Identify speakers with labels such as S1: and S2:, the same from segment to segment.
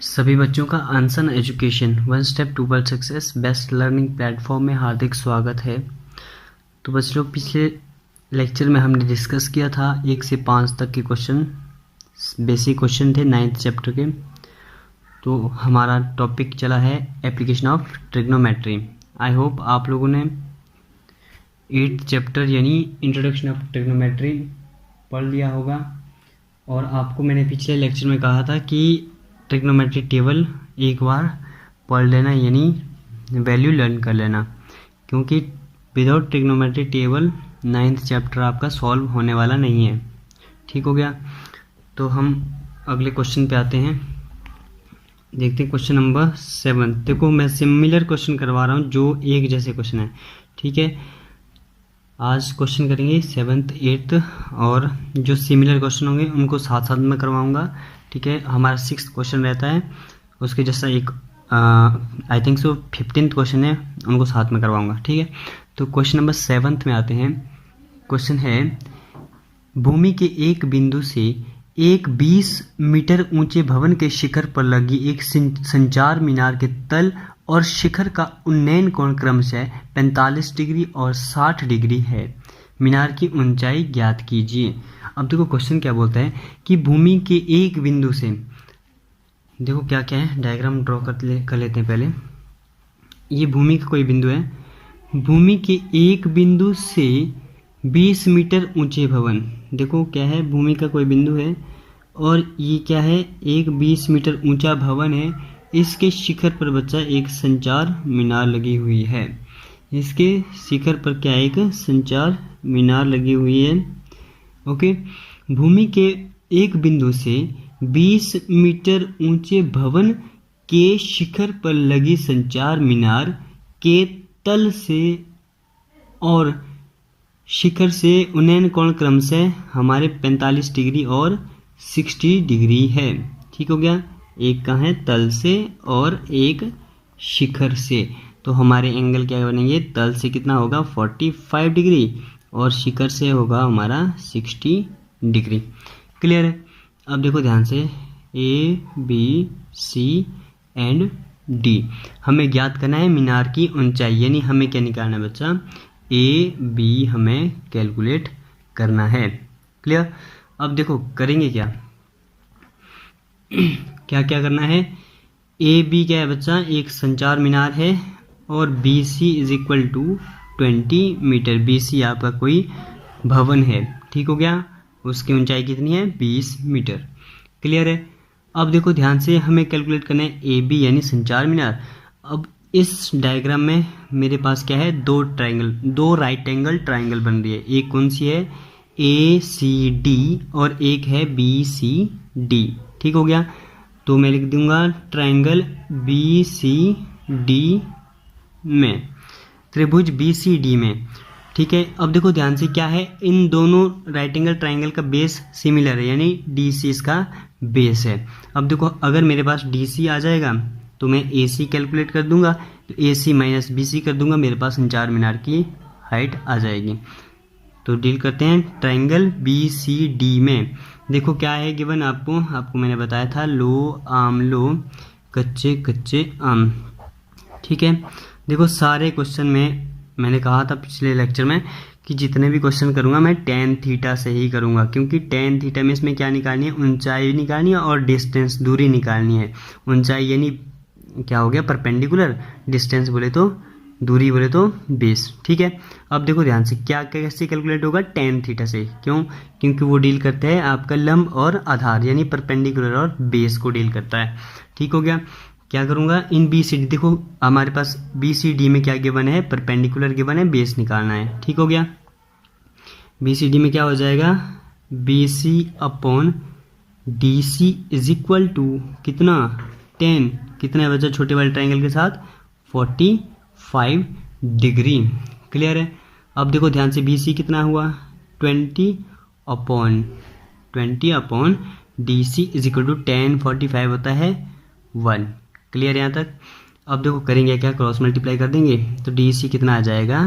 S1: सभी बच्चों का Ansan education one step toward success best learning platform में हार्दिक स्वागत है। तो बच्चों, पिछले लेक्चर में हमने डिस्कस किया था 1 से 5 तक के क्वेश्चन, बेसिक क्वेश्चन थे 9th चैप्टर के। तो हमारा टॉपिक चला है application of trigonometry. I hope आप लोगों ने 8th चैप्टर यानी इंट्रोडक्शन ऑफ ट्रिग्नोमेट्री पढ़ लिया होगा। और आपको मैंने पिछले लेक्चर में कहा था कि ट्रिग्नोमेट्री टेबल एक बार पढ़ लेना यानी वैल्यू लर्न कर लेना, क्योंकि without trigonometry table 9th chapter आपका सॉल्व होने वाला नहीं है। ठीक हो गया। तो हम अगले क्वेश्चन पे आते हैं। देखते हैं क्वेश्चन नंबर 7। देखो, मैं सिमिलर क्वेश्चन करवा रहा हूँ जो एक जैसे क्वेश्चन है। ठीक है, आज क्वेश्चन करेंगे 7th 8th और जो सिमिलर क्वेश्चन होंगे उनको साथ साथ में करवाऊंगा। ठीक है, हमारा 6th क्वेश्चन रहता है, उसके जैसा एक I think so 15th question है, उनको साथ में करवाऊंगा। ठीक है, तो क्वेश्चन नंबर 7th में आते हैं। क्वेश्चन है, भूमि के एक बिंदु से एक 20 मीटर ऊंचे भवन के शिखर पर लगी एक संचार मीनार के तल और शिखर का उन्नयन कोण क्रमशः 45 डिग्री और 60 डिग्री है। मीनार की ऊंचाई ज्ञात कीजिए। अब देखो क्वेश्चन क्या बोलता है कि भूमि के एक बिंदु से, देखो क्या क्या है, डायग्राम ड्रॉ कर लेते हैं पहले। ये भूमि का कोई बिंदु है, भूमि के एक बिंदु से 20 मीटर ऊंचे भवन, देखो क्या है, भूमि का कोई बिंदु है और ये क्या है, एक 20 मीटर ऊंचा भवन है। इसके शिखर पर बच्चा एक संचार मीनार लगी हुई है। इसके शिखर पर क्या है, एक संचार मीनार लगी हुई है। ओके, भूमि के एक बिंदु से 20 मीटर ऊंचे भवन के शिखर पर लगी संचार मीनार के तल से और शिखर से उन्नयन कोण क्रमशः हमारे 45 डिग्री और 60 डिग्री है। ठीक हो गया, एक कहाँ है, तल से और एक शिखर से। तो हमारे एंगल क्या बनेंगे, तल से कितना होगा 45 डिग्री और शिखर से होगा हमारा 60 डिग्री। क्लियर है। अब देखो ध्यान से, A B C and D हमें ज्ञात करना है मीनार की ऊंचाई, यानी हमें क्या निकालना है बच्चा, ए बी हमें कैलकुलेट करना है। क्लियर। अब देखो करेंगे क्या क्या क्या करना है। ए बी क्या है बच्चा, एक संचार मीनार है और B C is equal to 20 metre. B C आपका कोई भवन है। ठीक हो गया, उसकी ऊंचाई कितनी है, 20 मीटर। क्लियर है। अब देखो ध्यान से, हमें कैलकुलेट करना है ए बी यानी संचार मीनार। अब इस डायग्राम में मेरे पास क्या है, दो राइट एंगल ट्राइंगल बन रही है। एक कौन सी है, ए सी डी और एक है बी सी डी। ठीक हो गया, तो मैं लिख दूंगा ट्राइंगल बी सी डी में, त्रिभुज बी सी डी में। ठीक है, अब देखो ध्यान से क्या है, इन दोनों राइट एंगल ट्राइंगल का बेस सिमिलर है, यानी डी सी इसका बेस है। अब देखो अगर मेरे पास डी सी आ जाएगा तो मैं ए सी कैलकुलेट कर दूंगा, तो ए सी माइनस बी सी कर दूंगा, मेरे पास संचार मीनार की हाइट आ जाएगी। तो डील करते हैं ट्राइंगल बी सी डी में। देखो क्या है गिवन, आपको मैंने बताया था, लो आम लो, कच्चे कच्चे आम। ठीक है, देखो सारे क्वेश्चन में मैंने कहा था पिछले लेक्चर में कि जितने भी क्वेश्चन करूंगा मैं tan थीटा से ही करूंगा, क्योंकि tan थीटा में इसमें क्या निकालनी है, ऊंचाई निकालनी है और डिस्टेंस, दूरी निकालनी है। ऊंचाई यानी क्या हो गया, परपेंडिकुलर, डिस्टेंस बोले तो दूरी, बोले तो बेस। ठीक है, अब देखो ध्यान से क्या कैसे कैलकुलेट होगा, tan थीटा से। क्यों, क्योंकि वो डील करते हैं आपका लंब और आधार, यानी परपेंडिकुलर और बेस को डील करता है। ठीक हो गया, क्या करूंगा, इन बी सी डी, देखो हमारे पास बी सी डी में क्या गिवन है, परपेंडिकुलर गिवन है, बेस निकालना है। ठीक हो गया, बी सी डी में क्या हो जाएगा, B C upon D C is equal to कितना, 10, कितना है बच्चा, छोटे वाले ट्राइंगल के साथ 45 डिग्री। क्लियर है। अब देखो ध्यान से, बी सी कितना हुआ, 20 upon D C is equal to 10, 45 होता है 1। क्लियर यहाँ तक। अब देखो करेंगे क्या, क्रॉस मल्टीप्लाई कर देंगे, तो डी सी कितना आ जाएगा,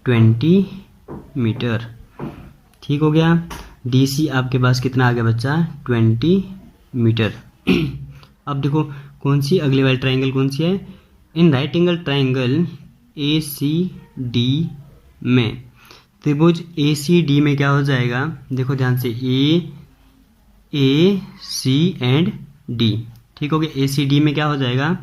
S1: 20 मीटर। ठीक हो गया, डी सी आपके पास कितना आ गया बच्चा, 20 मीटर। अब देखो कौन सी अगले वाली ट्राइंगल कौन सी है, in right angle triangle A C D में त्रिभुज ए सी डी में क्या हो जाएगा, देखो ध्यान से ए सी एंड डी, ठीक हो गया। ए सी डी में क्या हो जाएगा,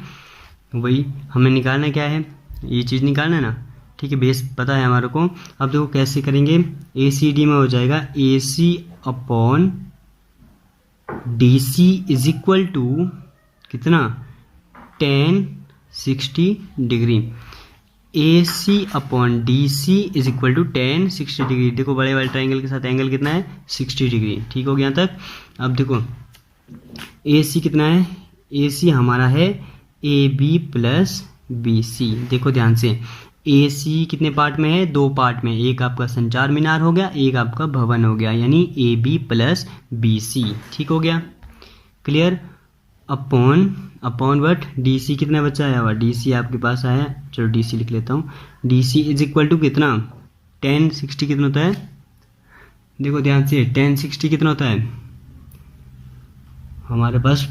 S1: वही हमें निकालना क्या है, ये चीज़ निकालना है ना, ठीक है, बेस पता है हमारे को। अब देखो कैसे करेंगे, ए सी डी में हो जाएगा A C upon D C is equal to कितना, tan 60 degree. A C upon D C is equal to tan 60 degree. देखो बड़े वाले ट्राइंगल के साथ एंगल कितना है, 60 डिग्री, ठीक हो गया यहाँ तक। अब देखो ए सी कितना है, ए सी हमारा है A B plus B C. देखो ध्यान से ए सी कितने पार्ट में है, 2 पार्ट में, एक आपका संचार मीनार हो गया, एक आपका भवन हो गया, यानी A B plus B C, ठीक हो गया, clear. Upon what D C कितना बचा है, हुआ डी सी आपके पास आया, चलो डी सी लिख लेता हूँ। D C is equal to कितना, tan 60 कितना होता है, देखो ध्यान से tan 60 कितना होता है हमारे पास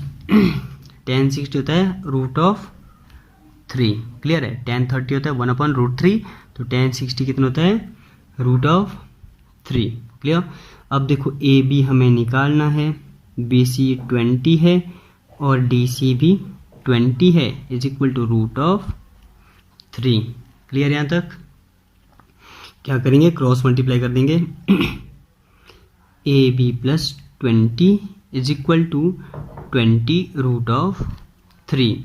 S1: tan 60 होता है √3, क्लियर है। tan 30 होता है 1/√3, तो tan 60 कितना होता है √3, क्लियर। अब देखो ए बी हमें निकालना है, बी सी 20 है और डी सी भी 20 है, इज इक्वल टू √3, क्लियर। यहाँ तक क्या करेंगे, क्रॉस मल्टीप्लाई कर देंगे, A B plus 20 is equal to 20√3,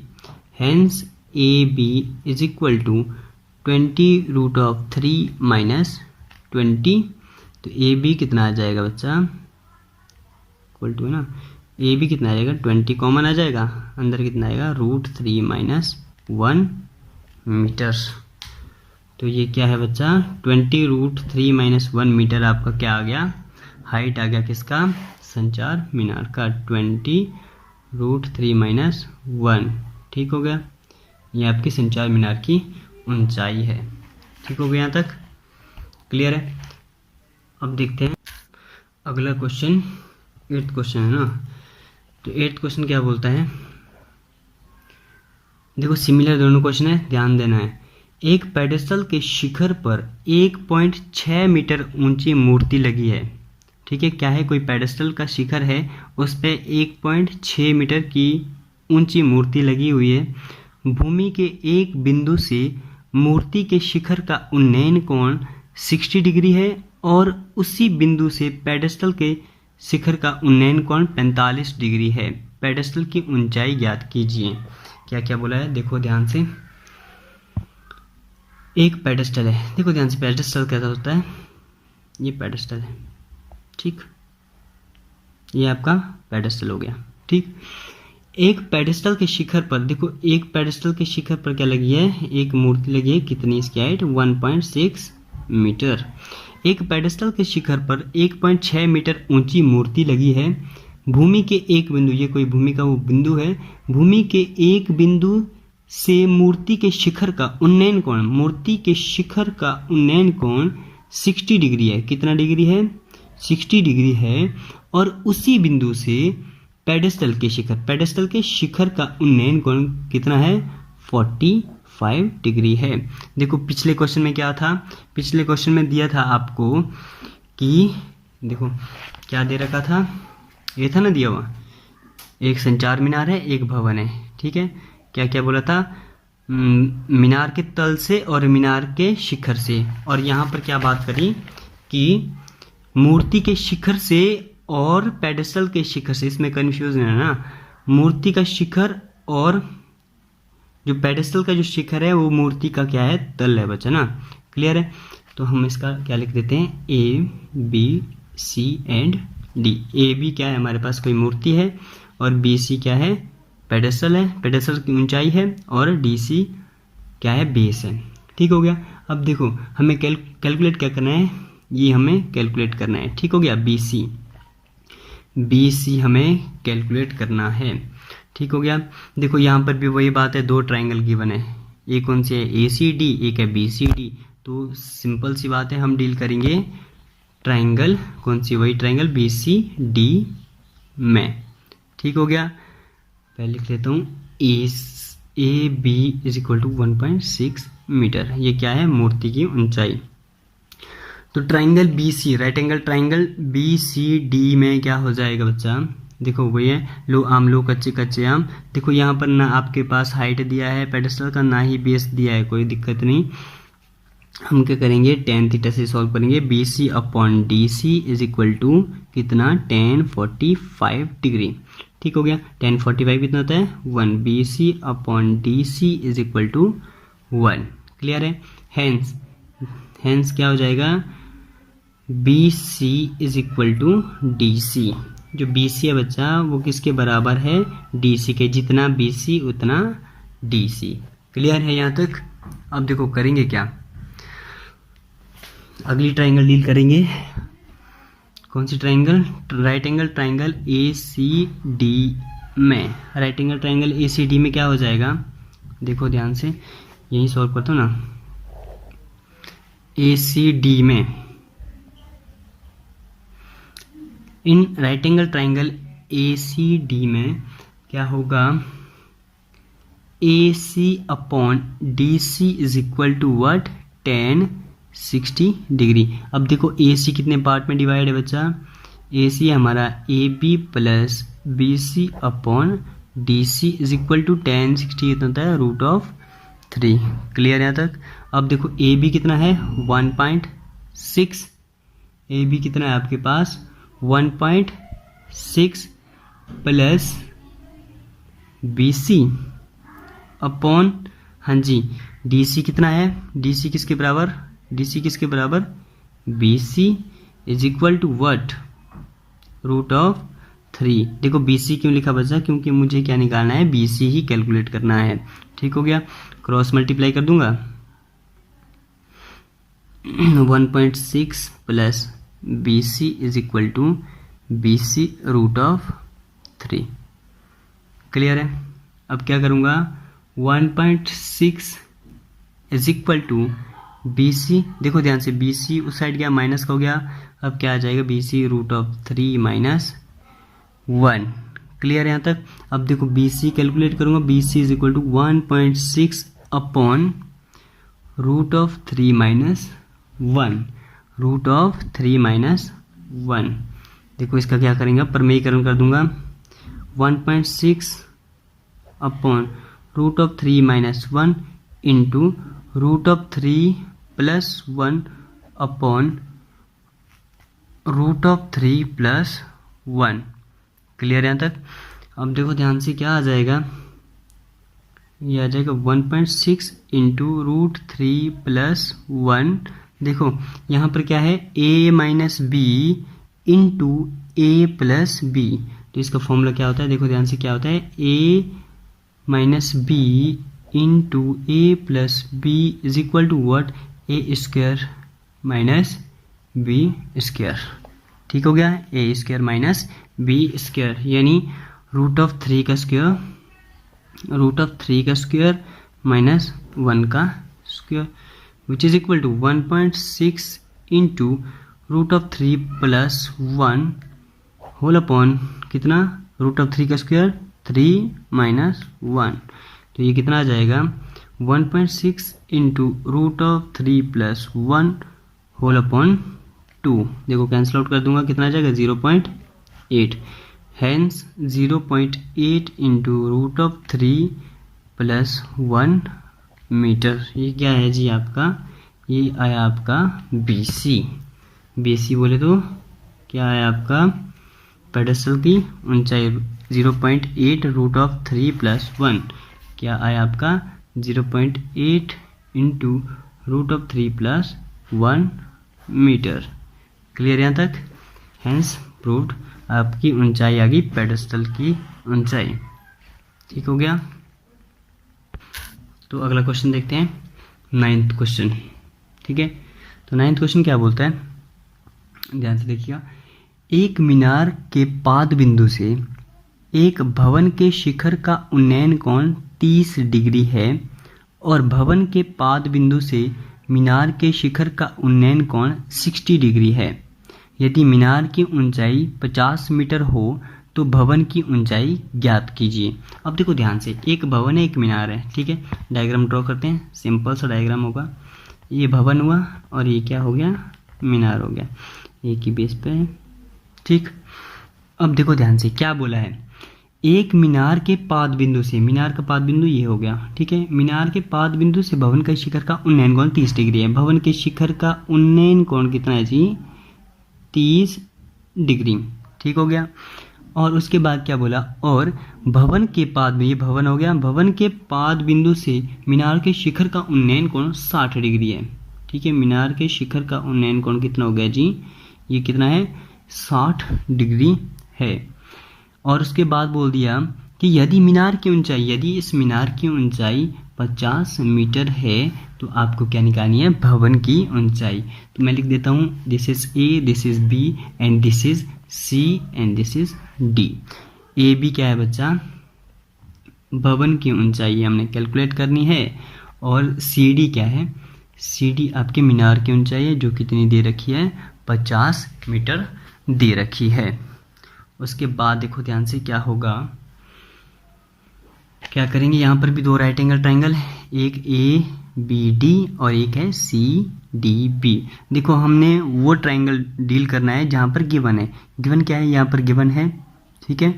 S1: hence A B is equal to 20√3 minus 20, तो ए बी कितना आ जाएगा बच्चा, इक्वल टू है ना, ए बी कितना आ जाएगा 20 कॉमन आ जाएगा, अंदर कितना आएगा √3 माइनस 1 मीटर। तो ये क्या है बच्चा, 20√3 माइनस 1 मीटर आपका क्या आ गया, हाइट आ गया किसका, संचार मीनार का, 20√3 माइनस 1, ठीक हो गया। ये आपकी संचार मीनार की ऊंचाई है, ठीक हो गया, यहाँ तक क्लियर है। अब देखते हैं अगला क्वेश्चन, 8th क्वेश्चन है ना, तो 8th क्वेश्चन क्या बोलता है, देखो सिमिलर दोनों क्वेश्चन है, ध्यान देना है। एक पेडेस्टल के शिखर पर 1.6 मीटर ऊंची मूर्ति लगी है, ठीक है, क्या है, कोई पेडेस्टल का शिखर है, उस पे 1.6 मीटर की ऊंची मूर्ति लगी हुई है। भूमि के एक बिंदु से मूर्ति के शिखर का उन्नयन कोण 60 डिग्री है और उसी बिंदु से पेडेस्टल के शिखर का उन्नयन कोण 45 डिग्री है। पेडेस्टल की ऊंचाई ज्ञात कीजिए। क्या क्या बोला है, देखो ध्यान से, एक पेडेस्टल है, देखो ध्यान से, पेडेस्टल कैसा होता है, ये पेडेस्टल है, ठीक, ये आपका पेडेस्टल हो गया, ठीक। एक पेडेस्टल के शिखर पर, देखो एक पेडेस्टल के शिखर पर क्या लगी है, एक मूर्ति लगी है, कितनी इसकी हाइट 1.6 मीटर। एक पेडेस्टल के शिखर पर 1.6 मीटर ऊंची मूर्ति लगी है। भूमि के एक बिंदु, ये कोई भूमि का वो बिंदु है, भूमि के एक बिंदु से मूर्ति के शिखर का उन्नयन कोण, मूर्ति के शिखर का उन्नयन कोण 60 डिग्री है, कितना डिग्री है, 60 डिग्री है, और उसी बिंदु से पेडेस्टल के शिखर का उन्नयन कोण कितना है, 45 डिग्री है। देखो पिछले क्वेश्चन में क्या था, पिछले क्वेश्चन में दिया था आपको कि देखो क्या दे रखा था, ये था ना दिया हुआ, एक संचार मीनार है, एक भवन है, ठीक है। क्या क्या बोला था, मीनार के तल से और मीनार के शिखर से, और यहाँ पर क्या बात करी कि मूर्ति के शिखर से और पेडेस्टल के शिखर से, इसमें कंफ्यूजन है ना, मूर्ति का शिखर और जो पेडेस्टल का जो शिखर है वो मूर्ति का क्या है, तल है बच्चा ना, क्लियर है। तो हम इसका क्या लिख देते हैं, A B C and D. A B क्या है, हमारे पास कोई मूर्ति है, और बी सी क्या है, पेडेस्टल है, पेडेस्टल की ऊंचाई है, और डी सी क्या है, बेस है, ठीक हो गया। अब देखो हमें कैलकुलेट क्या करना है, ये हमें कैलकुलेट करना है, ठीक हो गया, बी सी हमें कैलकुलेट करना है, ठीक हो गया। देखो यहाँ पर भी वही बात है, 2 ट्राइंगल गिवन है, एक कौन से है, ए सी डी, एक है बी सी डी। तो सिंपल सी बात है, हम डील करेंगे ट्राइंगल कौन सी, वही ट्राइंगल बी सी डी में, ठीक हो गया। पहले लिख लेता हूँ A B is equal to 1.6 metre. ये क्या है? मूर्ति की ऊंचाई। तो triangle B C, right angle triangle B C D में क्या हो जाएगा बच्चा? देखो वही है, लो आम लो कच्चे कच्चे आम। देखो यहाँ पर ना आपके पास हाइट दिया है पेडेस्टल का, ना ही बेस दिया है, कोई दिक्कत नहीं। हम क्या करेंगे? tan थीटा से सॉल्व करेंगे। B C upon D C is equal to कितना? tan 45 degree. ठीक हो गया। tan 45 कितना होता है? 1। B C upon D C is equal to 1। Clear है? हैंस क्या हो जाएगा? B C is equal to D C. जो बी सी है बच्चा वो किसके बराबर है? डी सी के। जितना बी सी उतना डी सी। क्लियर है यहाँ तक? अब देखो करेंगे क्या, अगली ट्राइंगल डील करेंगे। कौन सी triangle? Right angle triangle A C D में। Right angle triangle A C D में क्या हो जाएगा? देखो ध्यान से, यही सॉल्व करता हूँ ना। ए सी डी में, इन right angle triangle A C D में क्या होगा? A C upon D C is equal to what? tan 60 degree. अब देखो ए सी कितने पार्ट में डिवाइड है बच्चा? ए सी हमारा A B plus B C upon D C is equal to tan 60 कितना होता है? √3। क्लियर यहाँ तक? अब देखो ए बी कितना है? 1.6। ए बी कितना है आपके पास? 1.6 प्लस बी सी अपॉन, हाँ जी, डी सी कितना है? डी सी किसके बराबर? डी सी किसके बराबर? B C is equal to what? √3। देखो बी सी क्यों लिखा बच्चा? क्योंकि मुझे क्या निकालना है? बी सी ही कैलकुलेट करना है। ठीक हो गया। क्रॉस मल्टीप्लाई कर दूंगा। 1.6 plus B C is equal to B C √3। Clear है? अब क्या करूँगा? 1.6 is equal to B C. देखो ध्यान से, बी सी उस साइड गया, माइनस का हो गया। अब क्या आ जाएगा? B C √3 minus 1। क्लियर है यहाँ तक? अब देखो बी सी कैलकुलेट करूँगा। B C is equal to 1.6 upon √3 minus 1। √3 minus 1। देखो इसका क्या करेंगे? प्रमेयीकरण कर दूंगा। 1.6 upon √3 minus 1 into √3 plus 1 upon √3 plus 1। Clear यहाँ तक? अब देखो ध्यान से, क्या आ जाएगा? ये आ जाएगा 1.6 इंटू √3 प्लस 1। देखो यहाँ पर क्या है? a minus B into A plus B. तो इसका फॉर्मूला क्या होता है? देखो ध्यान से, क्या होता है? a minus B into A plus B is equal to what? A square minus B square. ठीक हो गया? A square minus B square, यानी √3 का स्क्वायर, √3 का स्क्वायर माइनस 1 का square, which is equal to 1.6 into √3 plus 1 whole upon कितना? √3 का square 3 minus 1। तो ये कितना आ जाएगा? 1.6 इंटू √3 प्लस 1 होल अपॉन 2। देखो कैंसिल आउट कर दूंगा, कितना आ जाएगा? 0.8। Hence 0.8 into √3 plus 1 metre. ये क्या है जी आपका? ये आया आपका बी सी। बी सी बोले तो क्या है आपका? पेडेस्टल की ऊंचाई 0.8 √3 प्लस 1 क्या आया आपका? 0.8 इंटू √3 प्लस 1 मीटर। क्लियर यहाँ तक? हैंस प्रूव्ड, आपकी ऊंचाई आ गई पेडेस्टल की ऊंचाई। ठीक हो गया? तो अगला क्वेश्चन देखते हैं, 9th क्वेश्चन। ठीक है, तो 9th क्वेश्चन क्या बोलता है? ध्यान से देखिएगा। एक मीनार के पाद बिंदु से एक भवन के शिखर का उन्नयन कोण 30 डिग्री है और भवन के पाद बिंदु से मीनार के शिखर का उन्नयन कोण 60 डिग्री है। यदि मीनार की ऊंचाई 50 मीटर हो तो भवन की ऊंचाई ज्ञात कीजिए। अब देखो ध्यान से, एक भवन है, एक मीनार है, ठीक है। डायग्राम ड्रॉ करते हैं, सिंपल सा डायग्राम होगा। ये भवन हुआ और ये क्या हो गया, मीनार हो गया, एक ही बेस पे है, ठीक। अब देखो ध्यान से क्या बोला है, एक मीनार के पाद बिंदु से, मीनार का पाद बिंदु ये हो गया, ठीक है। मीनार के पाद बिंदु से भवन का शिखर का उन्नयन कोण 30 डिग्री है। भवन के शिखर का उन्नयन कोण कितना है जी, 30 डिग्री, ठीक हो गया। और उसके बाद क्या बोला, और भवन के पाद में, ये भवन हो गया, भवन के पाद बिंदु से मीनार के शिखर का उन्नयन कोण 60 डिग्री है, ठीक है। मीनार के शिखर का उन्नयन कोण कितना हो गया जी, ये कितना है, 60 डिग्री है। और उसके बाद बोल दिया कि यदि मीनार की ऊंचाई, यदि इस मीनार की ऊंचाई 50 मीटर है तो आपको क्या निकालनी है, भवन की ऊंचाई। तो मैं लिख देता हूँ, this is A, this is B and this is C and this is D. A B क्या है बच्चा, भवन की ऊंचाई हमने कैलकुलेट करनी है। और सी डी क्या है, सी डी आपके मीनार की ऊंचाई है, जो कितनी दे रखी है, 50 मीटर दे रखी है। उसके बाद देखो ध्यान से क्या होगा, क्या करेंगे, यहाँ पर भी दो राइट एंगल ट्राइंगल है, एक ए बी डी और एक है सी डी बी। देखो हमने वो ट्राइंगल डील करना है जहाँ पर गिवन है। गिवन क्या है, यहाँ पर गिवन है, ठीक है,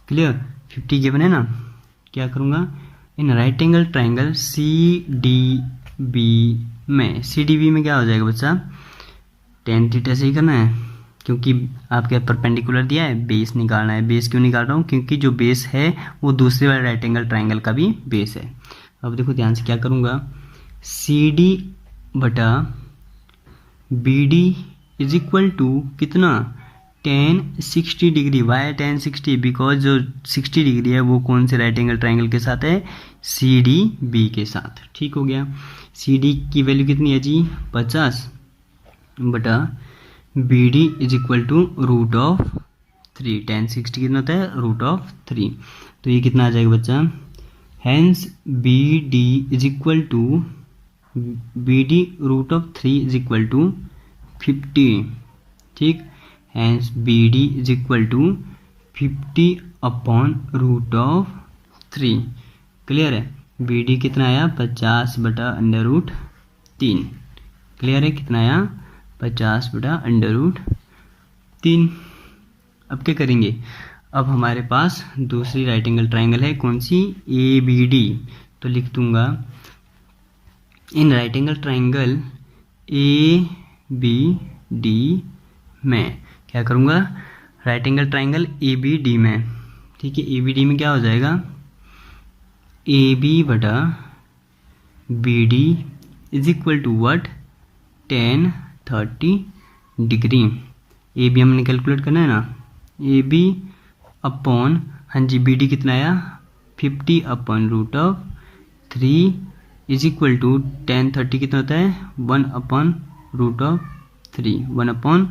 S1: क्लियर, 50 गिवन है ना। क्या करूँगा, in right angle triangle C D B में, सी डी बी में क्या हो जाएगा बच्चा, tan थीटा से ही करना है, क्योंकि आपके परपेंडिकुलर दिया है, बेस निकालना है। बेस क्यों निकाल रहा हूँ, क्योंकि जो बेस है वो दूसरे वाले राइट एंगल ट्राइंगल का भी बेस है। अब देखो ध्यान से क्या करूँगा, सी डी बटा B D is equal to कितना, tan 60 degree. Why tan 60, because जो 60 डिग्री है वो कौन से राइट एंगल ट्राइंगल के साथ है, सी डी बी के साथ, ठीक हो गया। सी डी की वैल्यू कितनी है जी, 50 बटा B D is equal to root of 3। tan 60 कितना होता है, रूट ऑफ 3। तो ये कितना आ जाएगा बच्चा, hence B D is equal to, B D root of 3 is equal to 50, ठीक। Hence B D is equal to 50 upon root of 3, clear है। बी डी कितना आया, 50 बटा अंडर रूट 3, क्लियर है, कितना आया, 50 बटा अंडर रूट 3। अब क्या करेंगे, अब हमारे पास दूसरी राइट एंगल ट्राइंगल है, कौन सी, ए बी डी। तो लिख दूंगा, in right angle triangle A B D में क्या करूँगा, right angle triangle A B D में, ठीक है। ए बी डी में क्या हो जाएगा, ए बी बटा B D is equal to what, tan 30 degree. A B हमने कैलकुलेट करना है ना, ए बी अपॉन, हाँ जी, बी डी कितना आया, 50 upon root of 3 is equal to tan 30 कितना होता है, 1 upon root of 3, 1 upon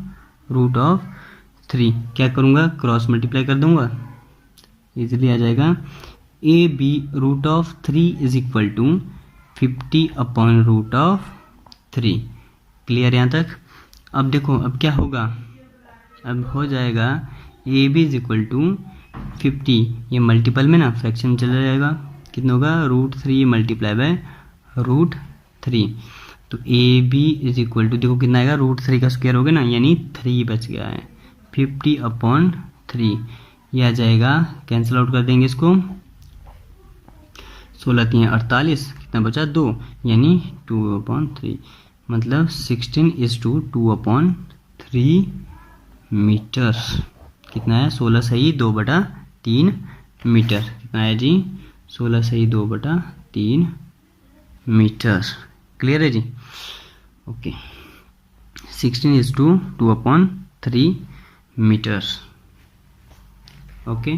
S1: root of 3। क्या करूँगा, क्रॉस मल्टीप्लाई कर दूंगा, इजीली आ जाएगा। A B root of 3 is equal to 50 upon root of 3, clear यहाँ तक। अब देखो अब क्या होगा, अब हो जाएगा A B is equal to 50, ये मल्टीपल में ना फ्रैक्शन में चला जाएगा, कितना होगा, रूट 3 मल्टीप्लाई बाय रूट 3। तो A B is equal to, देखो कितना आएगा, रूट 3 का स्क्वायर हो गया ना, यानी 3 बच गया है, 50 अपॉन 3, ये आ जाएगा, कैंसिल आउट कर देंगे इसको, 16 3 48, कितना बचा 2, यानी 2 अपॉन 3, मतलब 16 इज टू 2 अपॉन 3 मीटर। कितना है, 16 सही 2 बटा 3 मीटर, कितना है जी, 16 सही 2 बटा 3 मीटर, क्लियर है जी, ओके। 16 इज टू 2 अपॉन 3 मीटर, ओके।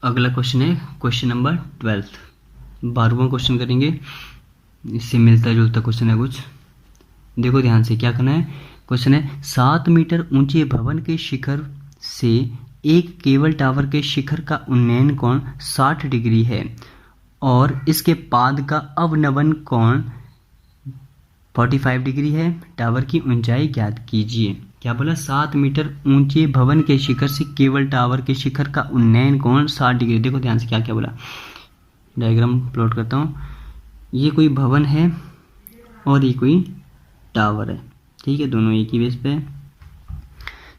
S1: अगला क्वेश्चन है क्वेश्चन नंबर 12, 12वां क्वेश्चन करेंगे, इससे मिलता जुलता क्वेश्चन है कुछ। देखो ध्यान से क्या करना है, क्वेश्चन है 7 मीटर ऊंचे भवन के शिखर से एक केबल टावर के शिखर का उन्नयन कोण 60 डिग्री है और इसके पाद का अवनमन कोण 45 डिग्री है। टावर की ऊंचाई ज्ञात कीजिए। क्या बोला, 7 मीटर ऊंचे भवन के शिखर से केबल टावर के शिखर का उन्नयन कोण 60 डिग्री। देखो ध्यान से क्या क्या बोला, डायग्राम प्लॉट करता हूँ। ये कोई भवन है और ये कोई टावर है, ठीक है, दोनों एक ही बेस पे है।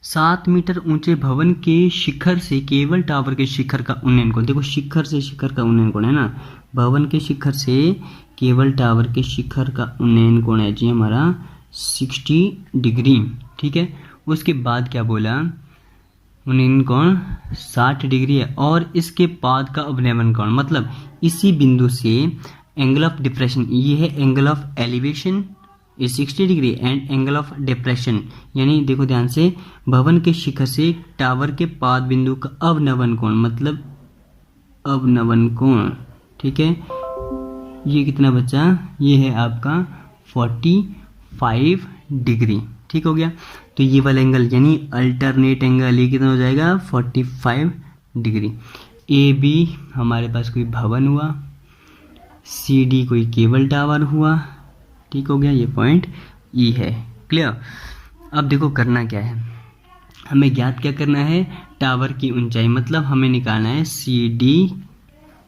S1: 7 मीटर ऊंचे भवन के शिखर से केबल टावर के शिखर का उन्नयन कोण, देखो शिखर से शिखर का उन्नयन कोण है ना, भवन के शिखर से केबल टावर के शिखर का उन्नयन कोण है जी हमारा 60 डिग्री, ठीक है। उसके बाद क्या बोला, उन्नयन कोण 60 डिग्री है और इसके बाद का अवनमन कोण, मतलब इसी बिंदु से एंगल ऑफ डिप्रेशन, ये है angle of elevation is 60 degree and angle of depression, यानी देखो ध्यान से, भवन के शिखर से टावर के पाद बिंदु का अवनमन कोण, मतलब अवनमन कोण, ठीक है। ये कितना बचा, ये है आपका 45 डिग्री, ठीक हो गया। तो ये वाला एंगल यानी अल्टरनेट एंगल ये कितना हो जाएगा 45 डिग्री। ए बी हमारे पास कोई भवन हुआ, सी डी कोई केबल टावर हुआ, ठीक हो गया, ये पॉइंट ई है, क्लियर। अब देखो करना क्या है, हमें ज्ञात क्या करना है, टावर की ऊंचाई, मतलब हमें निकालना है सी डी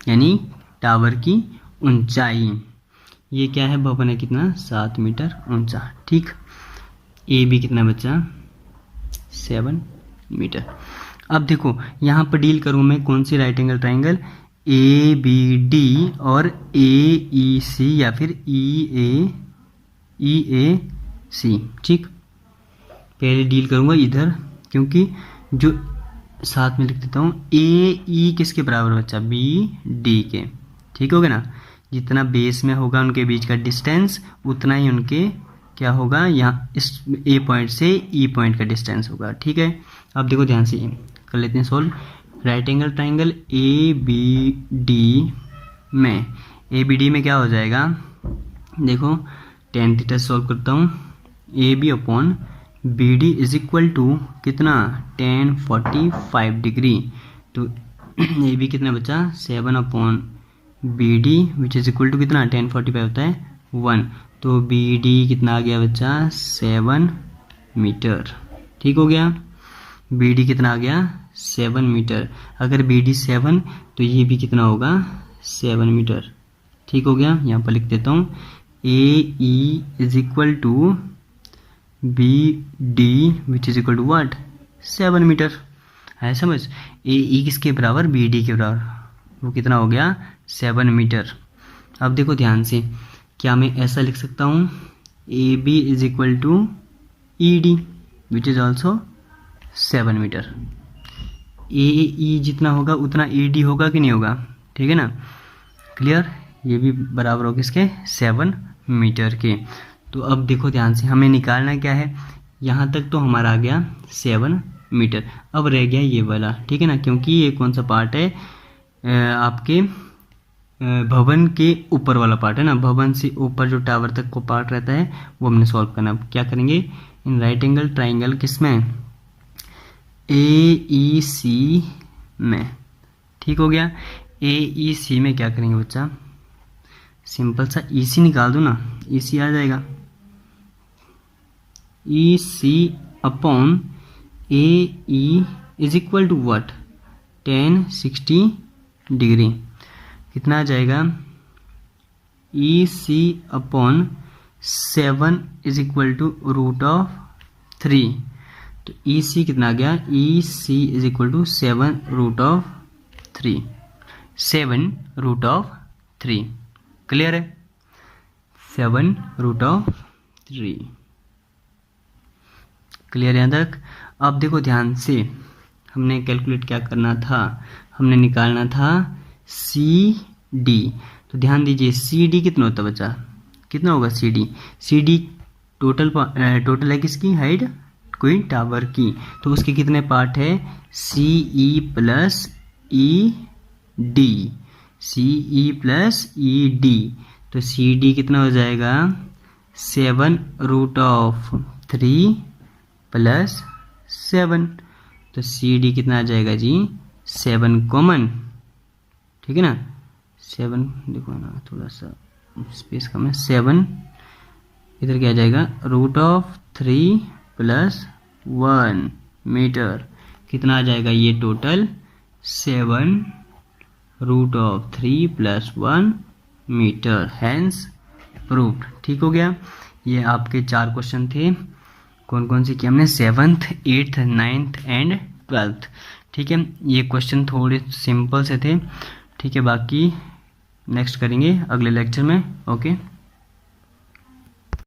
S1: यानी टावर की ऊंचाई। ये क्या है, भवन है कितना 7 मीटर ऊंचा, ठीक। ए बी कितना बचा 7 मीटर। अब देखो यहाँ पर डील करूँ मैं कौन सी right angle triangle, A B D और ए ई सी या फिर ई ए सी, ठीक। पहले डील करूँगा इधर, क्योंकि जो साथ में लिख देता हूँ, ए ई किसके बराबर बच्चा, बी डी के, ठीक हो गया ना। जितना बेस में होगा उनके बीच का डिस्टेंस उतना ही उनके क्या होगा, यहाँ इस ए पॉइंट से ई पॉइंट का डिस्टेंस होगा, ठीक है। अब देखो ध्यान से कर लेते हैं solve. Right angle triangle A B D में क्या हो जाएगा, देखो tan थीटा सॉल्व करता हूँ, A B upon B D is equal to कितना tan 45 डिग्री। तो ए बी कितना बचा 7 upon B D which is equal to कितना tan 45 होता है 1, तो बी डी कितना आ गया बच्चा 7 मीटर, ठीक हो गया। बी डी कितना आ गया 7 मीटर, अगर बी डी 7 तो ये भी कितना होगा 7 मीटर, ठीक हो गया। यहाँ पर लिख देता हूँ A E is equal to B D which is equal to what 7 metre, है समझ। ए ई किसके बराबर, बी डी के बराबर, वो कितना हो गया 7 मीटर। अब देखो ध्यान से, क्या मैं ऐसा लिख सकता हूँ A B is equal to E D which is also 7 metre. A E जितना होगा उतना ई डी होगा कि नहीं होगा, ठीक है ना, क्लियर। ये भी बराबर होगा किसके 7 मीटर के। तो अब देखो ध्यान से, हमें निकालना क्या है, यहाँ तक तो हमारा आ गया 7 मीटर, अब रह गया ये वाला, ठीक है ना, क्योंकि ये कौन सा पार्ट है आपके भवन के ऊपर वाला पार्ट है ना, भवन से ऊपर जो टावर तक को पार्ट रहता है वो हमने सॉल्व करना। क्या करेंगे, इन राइट एंगल ट्राइंगल किसमें ए ई सी में, ठीक हो गया। ए ई सी में क्या करेंगे बच्चा, सिंपल सा ई सी निकाल दो ना, ई सी आ जाएगा, E C upon A E is equal to what tan 60 degree, कितना आ जाएगा E C upon 7 is equal to √3, तो ई सी कितना आ गया, E C is equal to 7√3, 7√3, clear है, 7√3, क्लियर यहाँ तक। अब देखो ध्यान से, हमने कैलकुलेट क्या करना था, हमने निकालना था सी डी। तो ध्यान दीजिए सी डी कितना होता है बच्चा, कितना होगा C D, C D total है किसकी हाइट, कोई टावर की, तो उसके कितने पार्ट है सी ई प्लस ई डी, सी ई प्लस ई डी, तो सी डी कितना हो जाएगा 7√3 प्लस 7, तो सी डी कितना आ जाएगा जी 7 कॉमन, ठीक है ना, 7 देखो ना थोड़ा सा स्पेस कम है, 7 इधर क्या आ जाएगा √3 प्लस 1 मीटर। कितना आ जाएगा ये टोटल 7 √3 + 1 मीटर, हैंस प्रूव्ड। ठीक हो गया। ये आपके 4 क्वेश्चन थे। कौन कौन से किए हमने? 7th 8th 9th and 12th। ठीक है, ये क्वेश्चन थोड़े सिंपल से थे। ठीक है, बाकी नेक्स्ट करेंगे अगले लेक्चर में। ओके।